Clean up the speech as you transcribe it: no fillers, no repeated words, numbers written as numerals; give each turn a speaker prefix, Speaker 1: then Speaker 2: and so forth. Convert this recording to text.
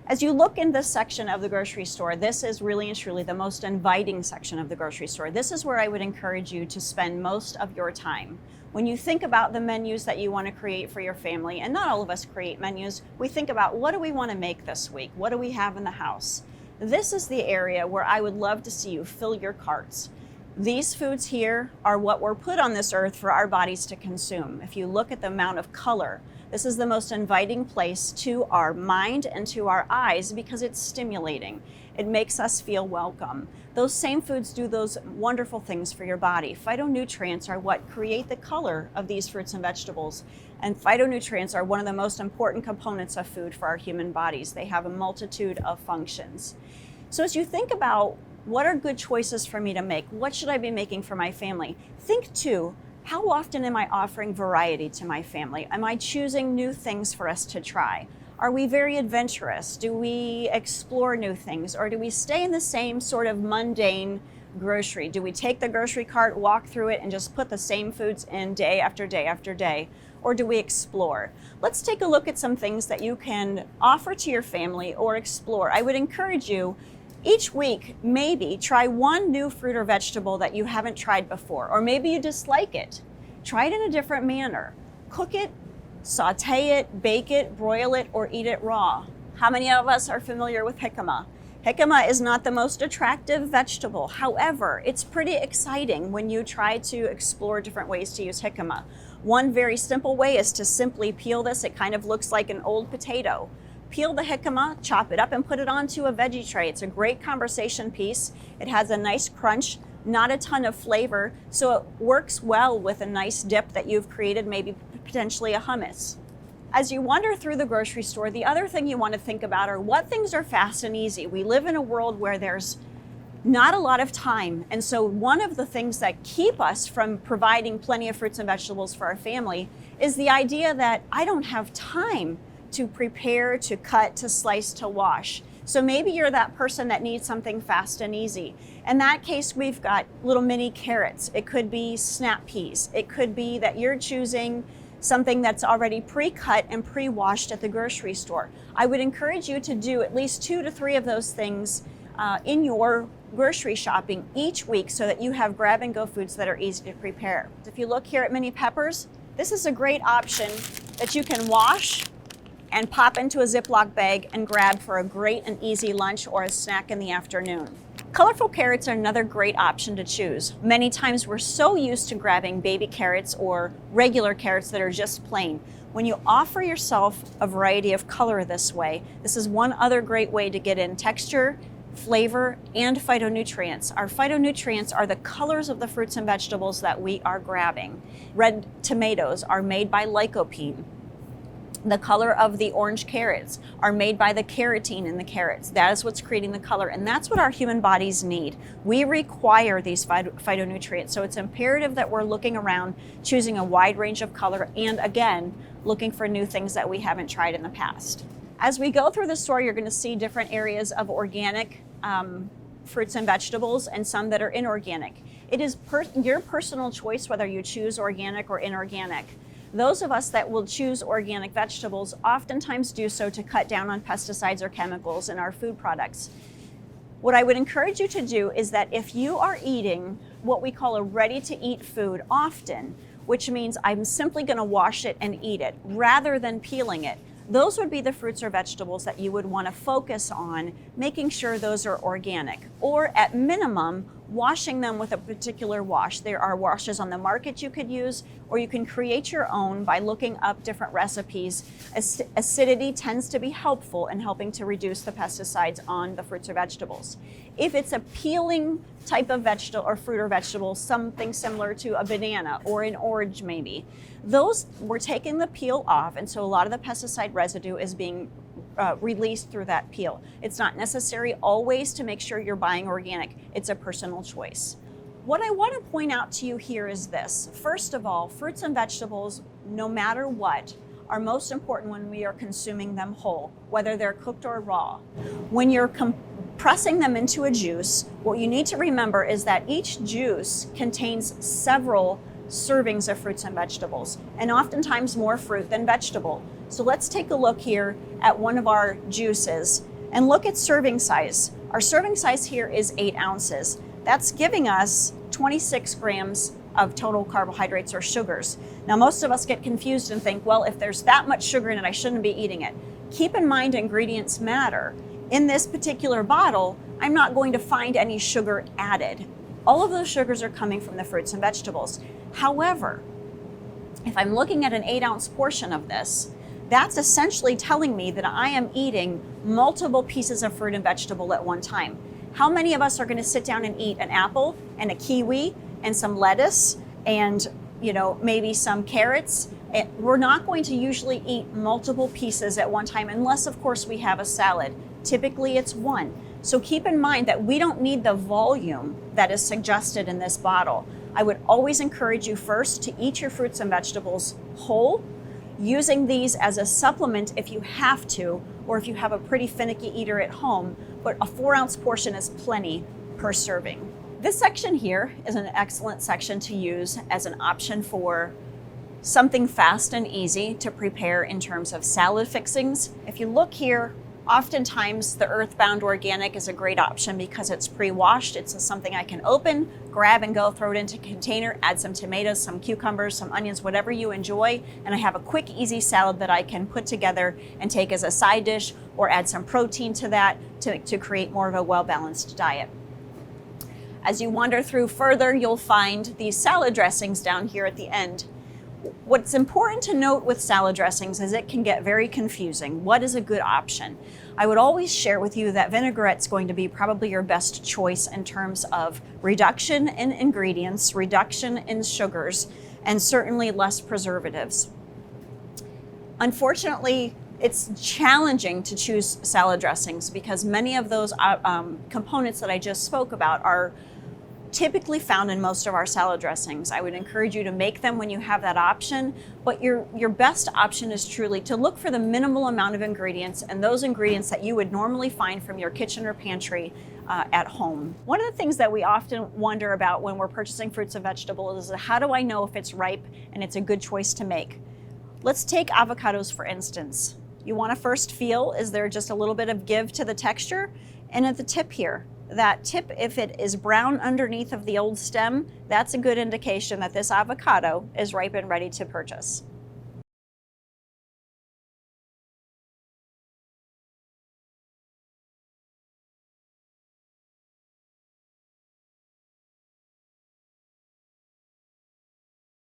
Speaker 1: As you look in this section of the grocery store, this is really and truly the most inviting section of the grocery store. This is where I would encourage you to spend most of your time. When you think about the menus that you want to create for your family, and not all of us create menus, we think about what do we want to make this week? What do we have in the house? This is the area where I would love to see you fill your carts. These foods here are what were put on this earth for our bodies to consume. If you look at the amount of color, this is the most inviting place to our mind and to our eyes because it's stimulating. It makes us feel welcome. Those same foods do those wonderful things for your body. Phytonutrients are what create the color of these fruits and vegetables. And phytonutrients are one of the most important components of food for our human bodies. They have a multitude of functions. So as you think about what are good choices for me to make, what should I be making for my family, think too, how often am I offering variety to my family? Am I choosing new things for us to try? Are we very adventurous? Do we explore new things? Or do we stay in the same sort of mundane grocery? Do we take the grocery cart, walk through it, and just put the same foods in day after day after day? Or do we explore? Let's take a look at some things that you can offer to your family or explore. I would encourage you each week, maybe try one new fruit or vegetable that you haven't tried before, or maybe you dislike it. Try it in a different manner. Cook it, saute it, bake it, broil it, or eat it raw. How many of us are familiar with jicama? Jicama is not the most attractive vegetable. However, it's pretty exciting when you try to explore different ways to use jicama. One very simple way is to simply peel this. It kind of looks like an old potato. Peel the jicama, chop it up, and put it onto a veggie tray. It's a great conversation piece. It has a nice crunch, not a ton of flavor, so it works well with a nice dip that you've created, maybe potentially a hummus. As you wander through the grocery store, the other thing you want to think about are what things are fast and easy. We live in a world where there's not a lot of time, and so one of the things that keep us from providing plenty of fruits and vegetables for our family is the idea that I don't have time to prepare, to cut, to slice, to wash. So maybe you're that person that needs something fast and easy. In that case, we've got little mini carrots. It could be snap peas. It could be that you're choosing something that's already pre-cut and pre-washed at the grocery store. I would encourage you to do at least 2 to 3 of those things in your grocery shopping each week so that you have grab-and-go foods that are easy to prepare. If you look here at mini peppers, this is a great option that you can wash and pop into a Ziploc bag and grab for a great and easy lunch or a snack in the afternoon. Colorful carrots are another great option to choose. Many times we're so used to grabbing baby carrots or regular carrots that are just plain. When you offer yourself a variety of color this way, this is one other great way to get in texture, flavor, and phytonutrients. Our phytonutrients are the colors of the fruits and vegetables that we are grabbing. Red tomatoes are made by lycopene. The color of the orange carrots are made by the carotene in the carrots. That is what's creating the color, and that's what our human bodies need. We require these phytonutrients, so it's imperative that we're looking around, choosing a wide range of color, and again, looking for new things that we haven't tried in the past. As we go through the store, you're going to see different areas of organic fruits and vegetables and some that are inorganic. It is your personal choice whether you choose organic or inorganic. Those of us that will choose organic vegetables oftentimes do so to cut down on pesticides or chemicals in our food products. What I would encourage you to do is that if you are eating what we call a ready-to-eat food often, which means I'm simply going to wash it and eat it rather than peeling it, those would be the fruits or vegetables that you would want to focus on making sure those are organic, or at minimum, washing them with a particular wash. There are washes on the market you could use, or you can create your own by looking up different recipes. Acidity tends to be helpful in helping to reduce the pesticides on the fruits or vegetables. If it's a peeling type of vegetable or fruit or vegetable, something similar to a banana or an orange maybe, those we're taking the peel off, and so a lot of the pesticide residue is being released through that peel. It's not necessary always to make sure you're buying organic. It's a personal choice. What I want to point out to you here is this. First of all, fruits and vegetables, no matter what, are most important when we are consuming them whole, whether they're cooked or raw. When you're pressing them into a juice, what you need to remember is that each juice contains several servings of fruits and vegetables, and oftentimes more fruit than vegetable. So let's take a look here at one of our juices. And look at serving size. Our serving size here is 8 ounces. That's giving us 26 grams of total carbohydrates or sugars. Now, most of us get confused and think, well, if there's that much sugar in it, I shouldn't be eating it. Keep in mind, ingredients matter. In this particular bottle, I'm not going to find any sugar added. All of those sugars are coming from the fruits and vegetables. However, if I'm looking at an 8-ounce portion of this, that's essentially telling me that I am eating multiple pieces of fruit and vegetable at one time. How many of us are going to sit down and eat an apple and a kiwi and some lettuce and, maybe some carrots? We're not going to usually eat multiple pieces at one time unless, of course, we have a salad. Typically, it's one. So keep in mind that we don't need the volume that is suggested in this bottle. I would always encourage you first to eat your fruits and vegetables whole, using these as a supplement if you have to, or if you have a pretty finicky eater at home, but a 4-ounce portion is plenty per serving. This section here is an excellent section to use as an option for something fast and easy to prepare in terms of salad fixings. If you look here, oftentimes the Earthbound Organic is a great option because it's pre-washed. It's something I can open, grab and go, throw it into a container, add some tomatoes, some cucumbers, some onions, whatever you enjoy, and I have a quick, easy salad that I can put together and take as a side dish or add some protein to that to create more of a well-balanced diet. As you wander through further, you'll find these salad dressings down here at the end. What's important to note with salad dressings is it can get very confusing. What is a good option? I would always share with you that vinaigrette's going to be probably your best choice in terms of reduction in ingredients, reduction in sugars, and certainly less preservatives. Unfortunately, it's challenging to choose salad dressings because many of those components that I just spoke about are typically found in most of our salad dressings. I would encourage you to make them when you have that option, but your best option is truly to look for the minimal amount of ingredients and those ingredients that you would normally find from your kitchen or pantry at home. One of the things that we often wonder about when we're purchasing fruits and vegetables is how do I know if it's ripe and it's a good choice to make? Let's take avocados for instance. You want to first feel, is there just a little bit of give to the texture? And at the tip here, that tip, if it is brown underneath of the old stem, that's a good indication that this avocado is ripe and ready to purchase.